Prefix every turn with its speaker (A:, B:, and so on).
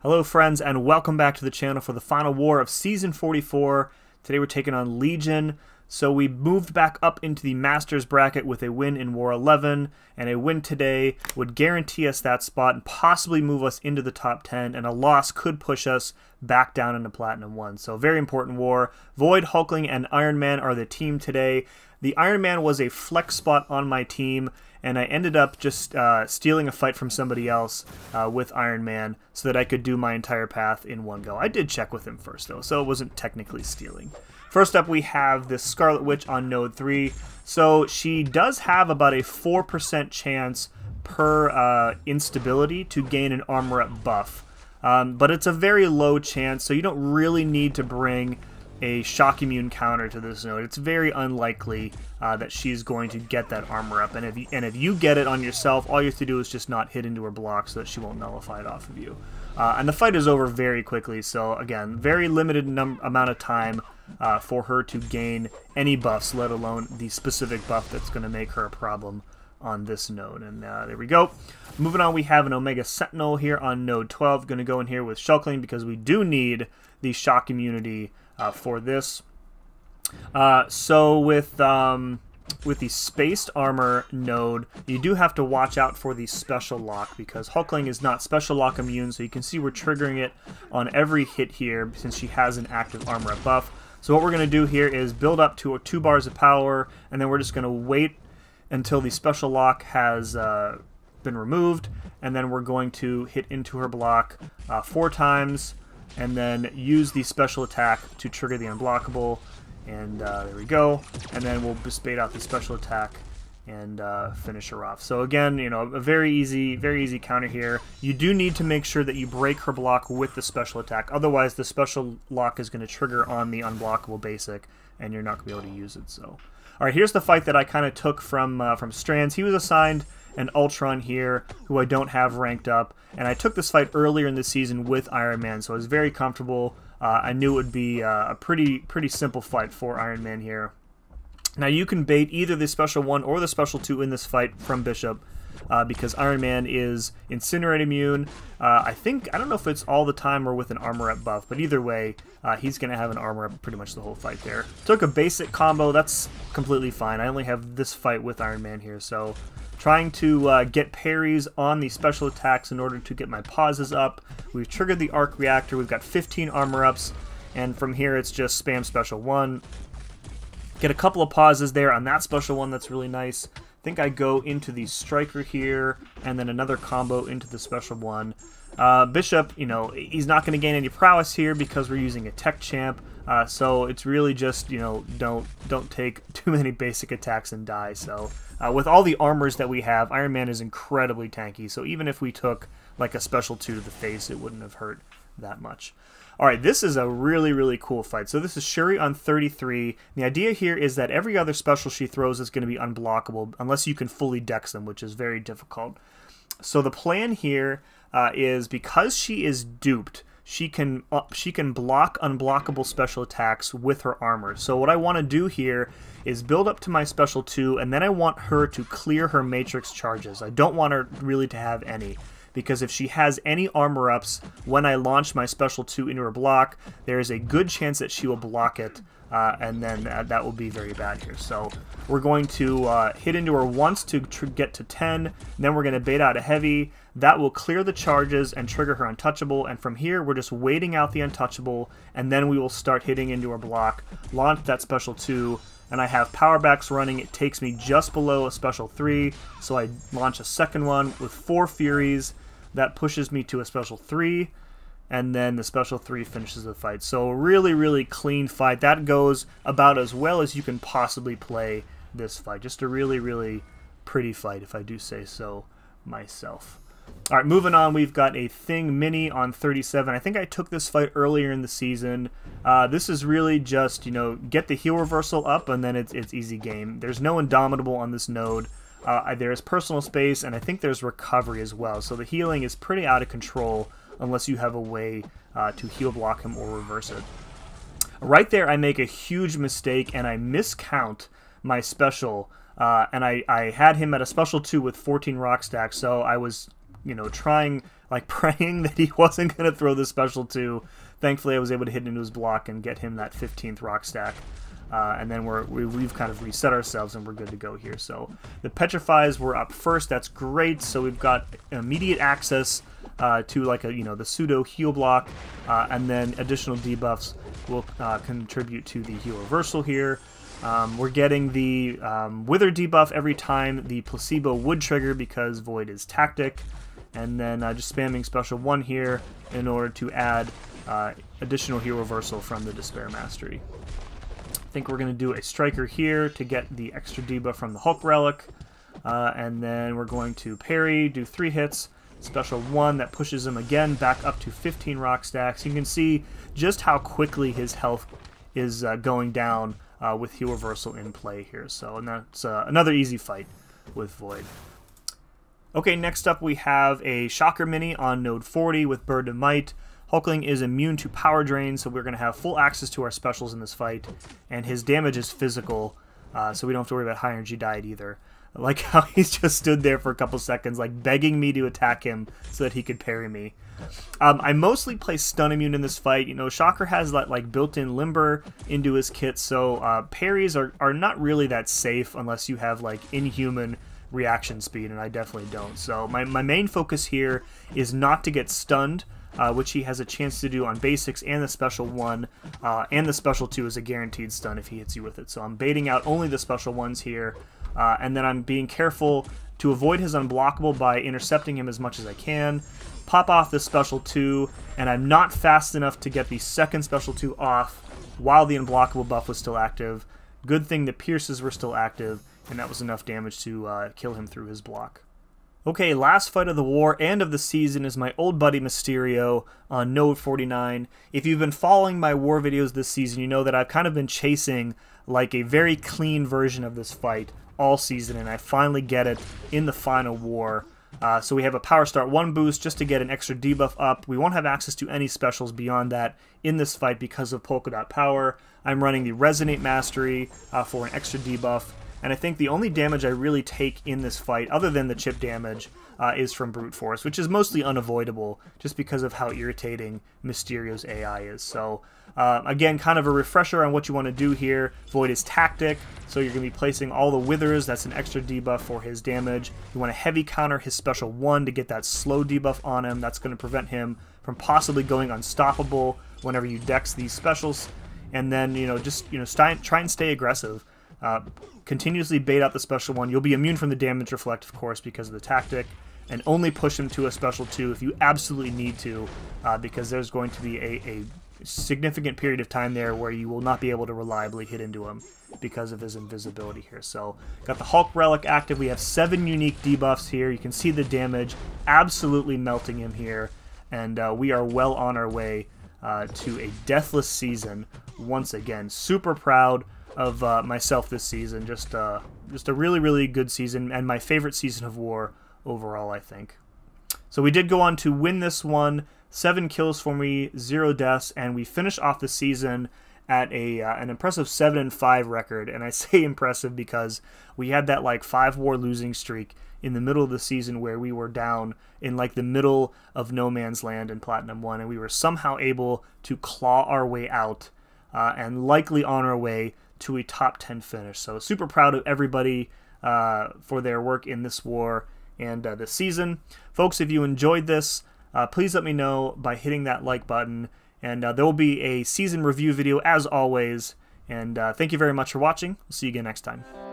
A: Hello friends, and welcome back to the channel for the final war of Season 44. Today we're taking on Legion. So we moved back up into the Masters bracket with a win in War 11, and a win today would guarantee us that spot and possibly move us into the top 10, and a loss could push us back down into Platinum 1. So very important war. Void, Hulkling, and Iron Man are the team today. The Iron Man was a flex spot on my team, and I ended up just stealing a fight from somebody else with Iron Man so that I could do my entire path in one go. I did check with him first, though, so it wasn't technically stealing. First up, we have this Scarlet Witch on Node 3. So she does have about a 4% chance per instability to gain an armor up buff. But it's a very low chance, so you don't really need to bring a shock immune counter to this node. It's very unlikely that she's going to get that armor up, and if you get it on yourself, all you have to do is just not hit into her block so that she won't nullify it off of you. And the fight is over very quickly, so again, very limited amount of time for her to gain any buffs, let alone the specific buff that's going to make her a problem on this node. And there we go. Moving on, we have an Omega Sentinel here on node 12. Going to go in here with Hulkling because we do need the shock immunity for this. So with the spaced armor node, you do have to watch out for the special lock because Hulkling is not special lock immune, so you can see we're triggering it on every hit here since she has an active armor up buff. So what we're going to do here is build up to 2 bars of power, and then we're just going to wait until the special lock has been removed, and then we're going to hit into her block 4 times, and then use the special attack to trigger the unblockable, and there we go, and then we'll just bait out the special attack and finish her off. So again, you know, a very easy counter here. You do need to make sure that you break her block with the special attack, otherwise the special lock is going to trigger on the unblockable basic, and you're not going to be able to use it. So, all right, here's the fight that I kind of took from Stranz. He was assigned an Ultron here, who I don't have ranked up, and I took this fight earlier in the season with Iron Man, so I was very comfortable. I knew it would be a pretty simple fight for Iron Man here. Now you can bait either the special 1 or the special 2 in this fight from Bishop, because Iron Man is Incinerate immune. I don't know if it's all the time or with an armor up buff, but either way, he's going to have an armor up pretty much the whole fight there. Took a basic combo, that's completely fine. I only have this fight with Iron Man here, so trying to get parries on the special attacks in order to get my pauses up. We've triggered the arc reactor, we've got 15 armor ups, and from here it's just spam special 1. Get a couple of pauses there on that special 1, that's really nice. I think I go into the striker here, and then another combo into the special 1. Bishop, you know, he's not going to gain any prowess here because we're using a tech champ, so it's really just, you know, don't take too many basic attacks and die. So with all the armors that we have, Iron Man is incredibly tanky, so even if we took like a special 2 to the face, it wouldn't have hurt that much. Alright, this is a really cool fight. So this is Shuri on 33. The idea here is that every other special she throws is going to be unblockable unless you can fully dex them, which is very difficult. So the plan here is because she is duped, she can block unblockable special attacks with her armor. So what I want to do here is build up to my special 2, and then I want her to clear her matrix charges. I don't want her really to have any, because if she has any armor ups when I launch my special 2 into her block, there is a good chance that she will block it, and then that will be very bad here. So we're going to hit into her once to get to 10, then we're going to bait out a heavy. That will clear the charges and trigger her untouchable, and from here we're just waiting out the untouchable, and then we will start hitting into her block, launch that special 2, and I have power backs running. It takes me just below a special 3, so I launch a second one with 4 Furies. That pushes me to a special 3, and then the special 3 finishes the fight. So really clean fight. That goes about as well as you can possibly play this fight. Just a really pretty fight, if I do say so myself. Alright, moving on, we've got a Thing Mini on 37. I think I took this fight earlier in the season. This is really just, you know, get the heal reversal up, and then it's easy game. There's no Indomitable on this node. There's personal space, and I think there's recovery as well. So the healing is pretty out of control unless you have a way to heal block him or reverse it. Right there, I make a huge mistake, and I miscount my special. And I had him at a special 2 with 14 rock stacks, so I was, you know, trying like praying that he wasn't going to throw the special 2. Thankfully, I was able to hit into his block and get him that 15th rock stack. And then we've kind of reset ourselves and we're good to go here. So the Petrifies were up first. That's great. So we've got immediate access to like the pseudo heal block, and then additional debuffs will contribute to the heal reversal here. We're getting the Wither debuff every time the placebo would trigger because Void is tactic, and then just spamming special 1 here in order to add additional heal reversal from the Despair Mastery. I think we're going to do a Striker here to get the extra debuff from the Hulk Relic, and then we're going to parry, do 3 hits, special 1 that pushes him again back up to 15 rock stacks. You can see just how quickly his health is going down with heal reversal in play here. So, and that's another easy fight with Void. Okay, next up we have a Shocker Mini on node 40 with Burden of Might. Hulkling is immune to power drain, so we're going to have full access to our specials in this fight, and his damage is physical, so we don't have to worry about high energy diet either. I like how he's just stood there for a couple seconds, like begging me to attack him so that he could parry me. I mostly play stun immune in this fight. Shocker has that like built-in limber into his kit, so parries are not really that safe unless you have like inhuman reaction speed, and I definitely don't. So my main focus here is not to get stunned, which he has a chance to do on basics and the special 1, and the special 2 is a guaranteed stun if he hits you with it. So I'm baiting out only the special 1s here, and then I'm being careful to avoid his unblockable by intercepting him as much as I can, pop off the special 2, and I'm not fast enough to get the second special 2 off while the unblockable buff was still active. Good thing the pierces were still active, and that was enough damage to kill him through his block. Okay, last fight of the war and of the season is my old buddy Mysterio on node 49. If you've been following my war videos this season, you know that I've kind of been chasing like a very clean version of this fight all season, and I finally get it in the final war. So we have a Power Start 1 boost just to get an extra debuff up. We won't have access to any specials beyond that in this fight because of Polka Dot Power. I'm running the Resonate Mastery for an extra debuff. And I think the only damage I really take in this fight, other than the chip damage, is from Brute Force, which is mostly unavoidable just because of how irritating Mysterio's AI is. So, again, kind of a refresher on what you want to do here. Void is tactic, so you're going to be placing all the Withers. That's an extra debuff for his damage. You want to heavy counter his special 1 to get that slow debuff on him. That's going to prevent him from possibly going unstoppable whenever you dex these specials. And then, try and stay aggressive. Continuously bait out the special 1. You'll be immune from the damage reflect, of course, because of the tactic, and only push him to a special 2 if you absolutely need to, because there's going to be a significant period of time there where you will not be able to reliably hit into him because of his invisibility here. So, got the Hulk Relic active. We have 7 unique debuffs here. You can see the damage absolutely melting him here, and we are well on our way to a deathless season once again. Super proud of myself this season. Just a really, really good season, and my favorite season of war overall, I think. So we did go on to win this one. 7 kills for me, 0 deaths, and we finished off the season at an impressive 7-5 record. And I say impressive because we had that like 5-war losing streak in the middle of the season where we were down in like the middle of no man's land in Platinum 1, and we were somehow able to claw our way out and likely on our way to a top 10 finish. So super proud of everybody for their work in this war and this season. Folks, if you enjoyed this, please let me know by hitting that like button, and there will be a season review video as always. And thank you very much for watching. We'll see you again next time.